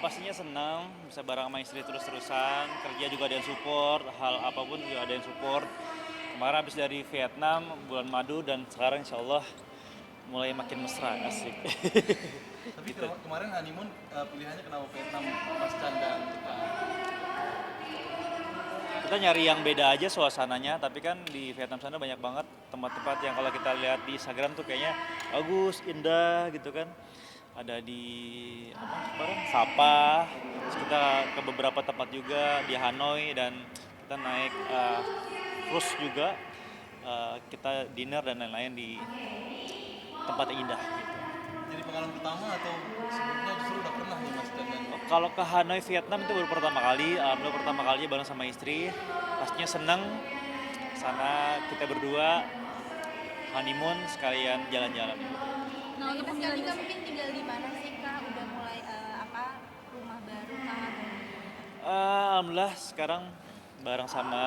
Pastinya senang bisa bareng sama istri terus-terusan, kerja juga ada yang support, hal apapun juga ada yang support. Kemarin habis dari Vietnam, bulan madu dan sekarang insya Allah mulai makin mesra, asik. Tapi Gitu. kemarin honeymoon pilihannya kenapa Vietnam pas dan kita Kita nyari yang beda aja suasananya, tapi kan di Vietnam sana banyak banget tempat-tempat yang kalau kita lihat di Instagram tuh kayaknya bagus, indah gitu kan. Ada di apa kemarin Sapa, terus kita ke beberapa tempat juga di Hanoi dan kita naik cruise juga, kita dinner dan lain-lain di tempat yang indah gitu. jadi pengalaman pertama atau sebelumnya justru udah pernah nih Mas dan Kalau ke Hanoi Vietnam itu baru pertama kali, alhamdulillah pertama kalinya bareng sama istri, pastinya seneng. Sana kita berdua honeymoon sekalian jalan-jalan. Nah, untuk pemilihan Kak mungkin tinggal di mana sih Kak? Udah mulai rumah baru Kak atau Alhamdulillah sekarang bareng sama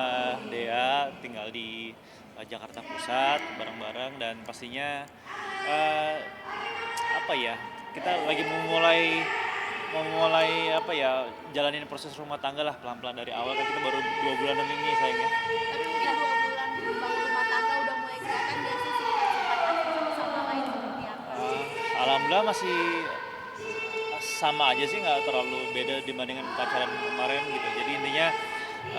Dea tinggal di Jakarta Pusat bareng-bareng dan pastinya eh, apa ya kita lagi memulai apa ya jalanin proses rumah tangga lah pelan-pelan dari awal kan kita baru 2 bulanan ini sayangnya. tapi mungkin 2 bulan bangun rumah tangga udah mulai kelihatan gak sih sifat-sifat satu sama lain seperti apa? Alhamdulillah masih sama aja sih nggak terlalu beda dibandingkan pacaran kemarin gitu jadi intinya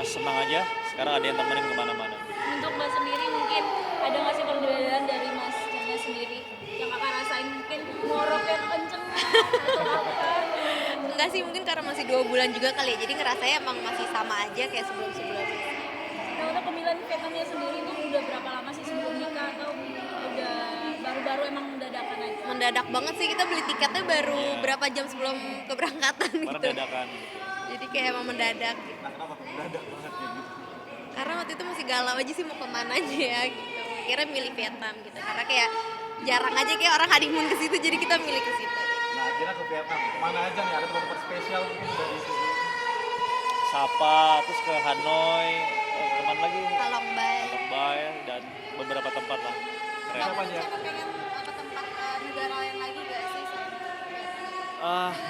senang aja sekarang ada yang temenin kemana-mana. Untuk Mbak sendiri mungkin ada nggak sih perbedaan dari Mas Jana sendiri yang kakak rasain mungkin ngorok yang kenceng atau apa? Enggak sih, mungkin karena masih 2 bulan juga kali ya, jadi ngerasanya emang masih sama aja kayak sebelum-sebelumnya. Nah untuk pemilihan Vietnamnya sendiri itu udah berapa lama sih sebelum nikah atau udah baru-baru emang dadakan aja? Mendadak banget sih, kita beli tiketnya baru berapa jam sebelum keberangkatan Kemarin gitu. dadakan. Jadi kayak emang mendadak gitu. nah kenapa mendadak banget ya gitu. Karena waktu itu masih galau aja sih mau kemana aja ya gitu. Kira milih Vietnam gitu, karena kayak jarang aja kayak orang honeymoon ke situ, jadi kita milih ke situ. Nah akhirnya ke Vietnam, kemana aja nih, ada tempat-tempat spesial mungkin dari situ. Sapa terus ke Hanoi kemana lagi Halong Bay. Bay dan beberapa tempat lah keren. Siapa aja? pengen ke tempat negara lain lagi gak sih?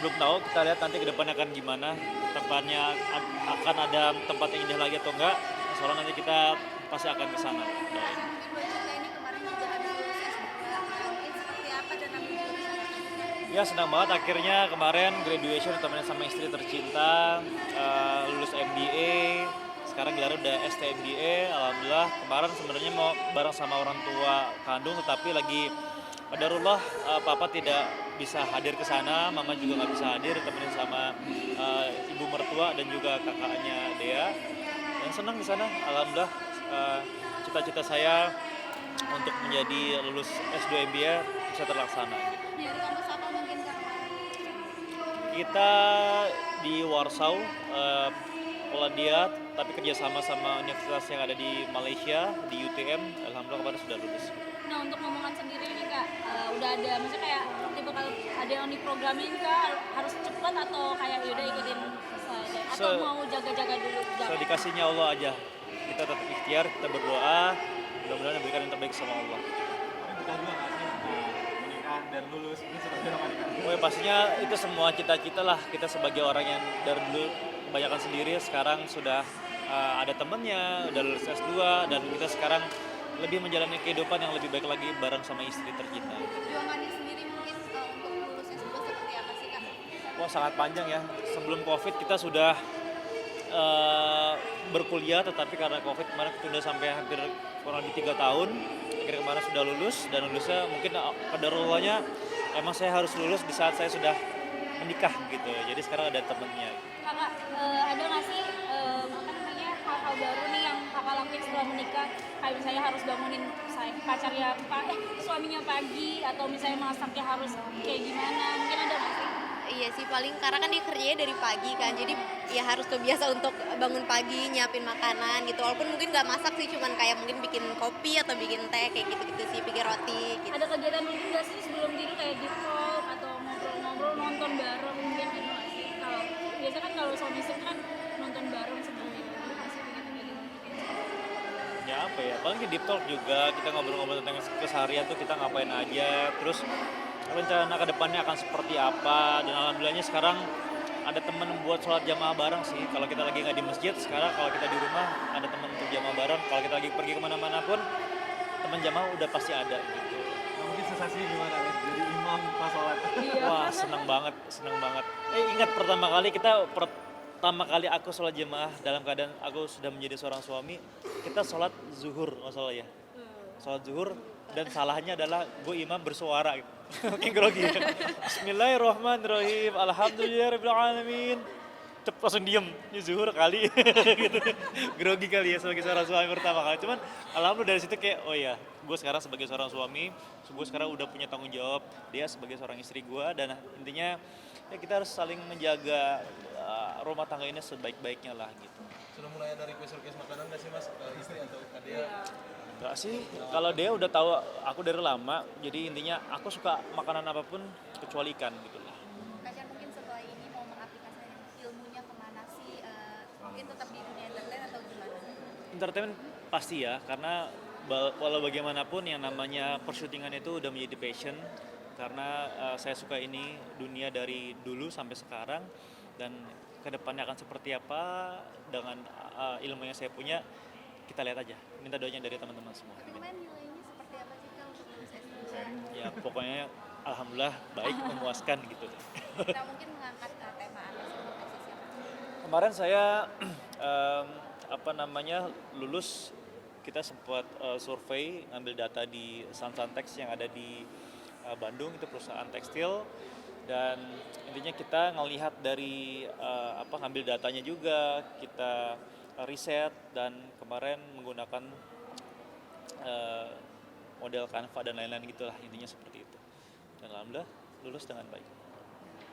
Belum tahu kita lihat nanti ke depannya akan gimana tempatnya akan ada tempat yang indah lagi atau enggak soalnya nanti kita pasti akan ke sana. Doain. Mungkin Mbak Cinta ini kemarin juga habis lulus S2, mungkin seperti apa dan ambil jurusan apa? Ya senang banget akhirnya kemarin graduation temenin sama istri tercinta lulus MBA sekarang gelar udah STMBA alhamdulillah kemarin sebenarnya mau bareng sama orang tua kandung tetapi lagi qadarullah papa tidak bisa hadir ke sana mama juga nggak bisa hadir temenin sama ibu mertua dan juga kakaknya Dea dan senang di sana alhamdulillah cita-cita saya untuk menjadi lulus S2 MBA bisa terlaksana gitu. Dari kampus apa mungkin Kak? Kita di Warsaw, Polandia, tapi kerjasama sama universitas yang ada di Malaysia, di UTM. Alhamdulillah kemarin sudah lulus. Nah untuk ngomongan sendiri nih kak, udah ada maksudnya kayak tipe kalau ada yang diprogramin kak harus cepat atau kayak yaudah ikutin saja atau mau jaga-jaga dulu? So dikasihnya Allah aja. Kita tetap ikhtiar, kita berdoa, mudah-mudahan diberikan yang terbaik sama Allah. Tapi bukan juga nggak sih menikah dan lulus ini seperti apa nih? Oh ya, pastinya itu semua cita-cita lah. Kita sebagai orang yang dari dulu kebanyakan sendiri, sekarang sudah ada temennya, udah lulus S2, dan kita sekarang lebih menjalani kehidupan yang lebih baik lagi bareng sama istri tercinta. Perjuangannya sendiri mungkin untuk lulus S2 seperti apa sih Kak? Wah sangat panjang ya. Sebelum COVID kita sudah berkuliah, tetapi karena COVID kemarin ketunda sampai hampir kurang lebih 3 tahun. Akhirnya kemarin sudah lulus dan lulusnya mungkin qadarullah emang saya harus lulus di saat saya sudah menikah gitu. Jadi sekarang ada temennya. Kakak ada nggak sih apa namanya hal-hal baru nih yang kakak lakuin setelah menikah kayak misalnya harus bangunin pacarnya suaminya pagi atau misalnya masaknya harus kayak gimana mungkin ada nggak sih? Iya sih, paling karena kan dia kerjanya dari pagi kan, jadi ya harus kebiasa untuk bangun pagi, nyiapin makanan gitu. Walaupun mungkin nggak masak sih, cuman kayak mungkin bikin kopi atau bikin teh kayak gitu-gitu sih, bikin roti gitu. Ada kegiatan mungkin nggak sih sebelum tidur kayak di talk atau ngobrol-ngobrol nonton bareng mungkin gitu nggak sih? Kalau biasa kan kalau suami istri kan nonton bareng sebelum tidur nggak sih begitu Ya apa ya, paling di deep talk juga kita ngobrol-ngobrol tentang keseharian tuh kita ngapain aja, terus rencana ke depannya akan seperti apa dan alhamdulillahnya sekarang ada temen buat sholat jamaah bareng sih. Kalau kita lagi nggak di masjid, sekarang kalau kita di rumah ada temen untuk jamaah bareng. Kalau kita lagi pergi kemana-mana pun, temen jamaah udah pasti ada gitu. Nah, mungkin sensasinya gimana kan? Jadi imam pas sholat. Iya. Wah, seneng banget, seneng banget. Ingat pertama kali aku sholat jamaah dalam keadaan aku sudah menjadi seorang suami, kita sholat zuhur, nggak salah ya. Sholat zuhur, dan salahnya adalah gue imam bersuara gitu. Makin grogi. Bismillahirrahmanirrahim. Alhamdulillahirrahmanirrahim. Cep langsung diem, ini zuhur kali. Gitu. Grogi kali ya sebagai seorang suami pertama kali. Cuman alhamdulillah dari situ kayak, oh ya, gue sekarang sebagai seorang suami, gue sekarang udah punya tanggung jawab. Dia sebagai seorang istri gue, dan intinya ya kita harus saling menjaga rumah tangga ini sebaik-baiknya lah gitu. Sudah mulai ada request makanan nggak sih mas ke istri atau ke dia? Enggak sih, kalau dia udah tahu aku dari lama, jadi intinya aku suka makanan apapun kecuali ikan gitu lah. Kacar mungkin setelah ini mau mengaplikasikan ilmunya kemana sih? Mungkin tetap di dunia entertain atau gimana? Entertainment pasti ya, karena walau bagaimanapun yang namanya persyutingan itu udah menjadi passion, karena saya suka ini dunia dari dulu sampai sekarang, dan kedepannya akan seperti apa dengan ilmu yang saya punya, kita lihat aja. Minta doanya dari teman-teman semua. Kemarin nilainya seperti apa sih Kang untuk lulus S3? Ya pokoknya alhamdulillah baik, memuaskan gitu. Kita mungkin mengangkat tema apa sih untuk tesis yang Kemarin saya lulus, kita sempat survei, ngambil data di Sansantex yang ada di Bandung, itu perusahaan tekstil, dan intinya kita ngelihat dari ngambil datanya juga, kita riset, dan kemarin menggunakan model Canva dan lain-lain gitulah, intinya seperti itu. Dan alhamdulillah lulus dengan baik.